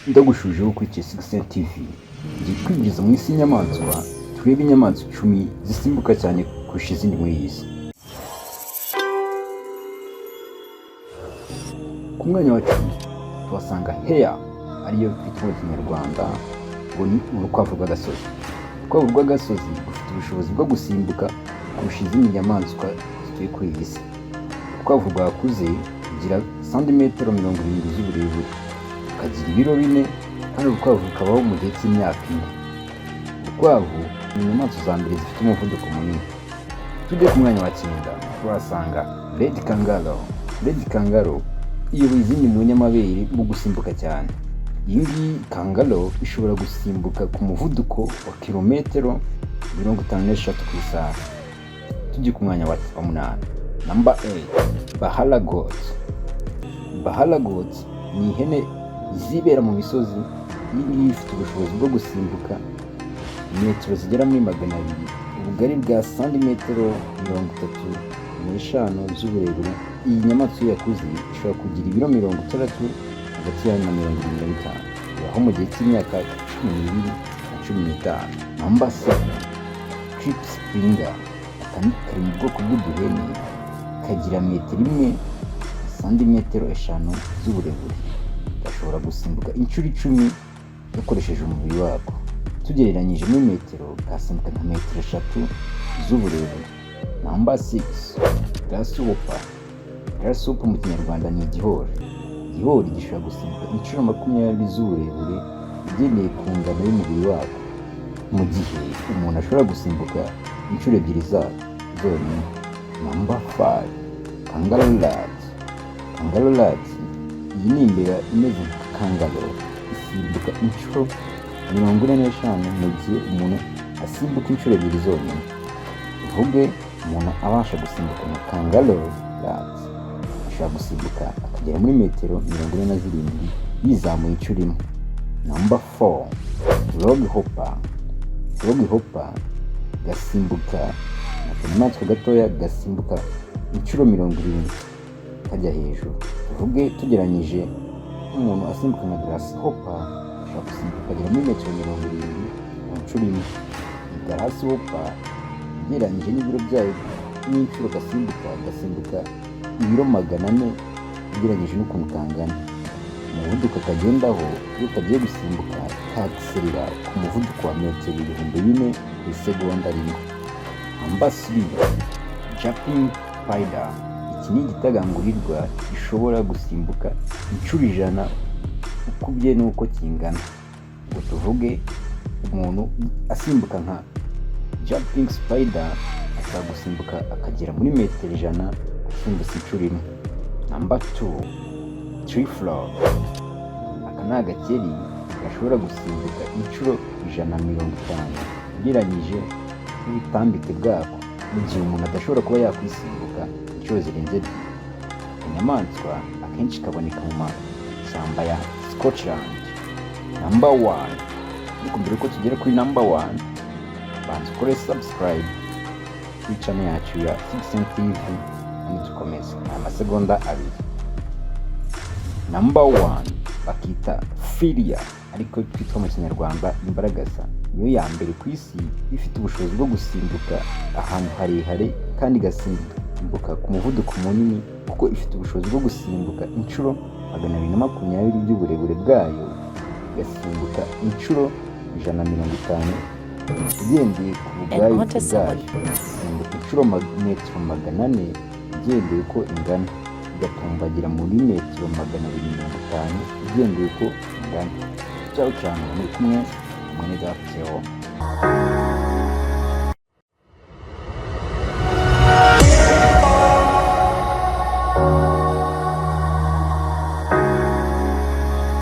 Ndagushujeho kuri Chess TV. Ngiye kwinjiza mu isi y'inyamaswa, turebe inyamaswa 10 zisimbuka cyane kurusha izindi muri iyi si. Ku mwanya wa 10 tuhasanga Hare, ariyo twita mu Kinyarwanda ngo ni urukwavu rw'agasozi. Urukwavu rw'agasozi rufite ubushobozi bwo gusimbuka kurusha izindi nyamaswa zituye kuri iyi si. Urukwavu rwakuze rugira santimetero 70 z'uburebure, rukagira ibiro 4, kandi urukwavu rukabaho mu gihe cy'imyaka 4. Urukwavu ni inyamaswa za mbere zifite umuvuduko munini. Tujye ku mwanya wa 9 turasanga Red Kangaroo. Red Kangaroo iyoboye izindi mu nyamabere mu gusimbuka cyane. Iyi ngiyi kangaroo ishobora gusimbuka ku muvuduko wa kilometero 56 ku isaha. Tujye ku mwanya wa 8. Number 8, Bahala Goat. Bahala Goat ni ihene zibera mu misozi. Iyi ngiyi ifite ubushobozi bwo gusimbuka metero zigera muri 200, ubugari bwa santimetero 35 z'uburebure. Iyi nyamaswa iyo yakuze ishobora kugira ibiro 60 hagati ya 75, aho mu gihe cy'imyaka 12 na 15. Number 7, Strip Springer. Aka ni kari mu bwoko bw'uduhene, kagira metero 1 santimetero 5 z'uburebure. Gashobora gusimbuka inshuro 10 gakoresheje umubiri wako. Tugereranyije muri metero, kasimbuka nka metero 3 z'uburebure. Number 6, Grasshopper. Grasshopper mu Kinyarwanda ni igihori. Igihori gishobora gusimbuka inshuro 20 z'uburebure ugendeye ku ngano y'umubiri wako, mu gihe umuntu ashobora gusimbuka inshuro 2 zonyine. Number 5, Kangaroo Rat. Kangaroo Rat iyi ni imbeba imeze nka kangaroo, isimbuka inshuro 45 mu gihe umuntu asimbuka inshuro 2 zonyine. Uvuge umuntu abasha gusimbuka nka Kangaroo Rat ashobora gusimbuka akagera muri metero 47 yizamuye inshuro 1. Number 4, Froghopper. Froghopper gasimbuka akanyamaswa gatoya gasimbuka inshuro 70 kajya hejuru. Tuvuge tugeranyije umuntu asimbuka nka Grasshopper ashobora gusimbuka akagera muri metero 70 mu nshuro 1. Grasshopper ugereranyije n'ibiro byayo n'inshuro gasimbuka ibiro 400 ugereranyije n'ukuntu kangana. Umuvuduko kagendaho iyo kagiye gusimbuka kakserera ku muvuduko wa metero 4000 ku isegonda rimwe. Number 3, Jumping Spider. Iki ni igitagangurirwa gishobora gusimbuka inshuro 100 ukubye n'uko kingana. Ngo tuvuge umuntu asimbuka nka Jumping Spider ashobora gusimbuka akagera muri metero 100 asimbutse inshuro 1. Number 2, Tree Frog. Aka ni agakeri gashobora gusimbuka inshuro 150 ugereranyije n'ubutambike bwako, mu gihe umuntu adashobora kuba yakwisimbuka inshuro zirenze 2. Inyamaswa akenshi kaboneka mu mashyamba ya Scotland. Number 1. Ariko mbere ko tugera kuri number 1, banza ukore subscribe kuri channel yacu ya Chess TV kandi dukomeze amasegonda 2. Number 1 bakita Filia, ariko twitwa mu Kinyarwanda imbaragasa. Niyo ya mbere ku isi ifite ubushobozi bwo gusimbuka ahantu harehare kandi igasimbuka ku muvuduko munini, kuko ifite ubushobozi bwo gusimbuka inshuro 220 by'uburebure bwayo, igasimbuka inshuro 150 ugendeye ku bugari bwayo, igasimbuka inshuro metero 400 ugendeye ko ingana, igatumbagira muri metero 250 ugendeye ko ingana. Ciao cyane, muri kumwe n'Idafiteho.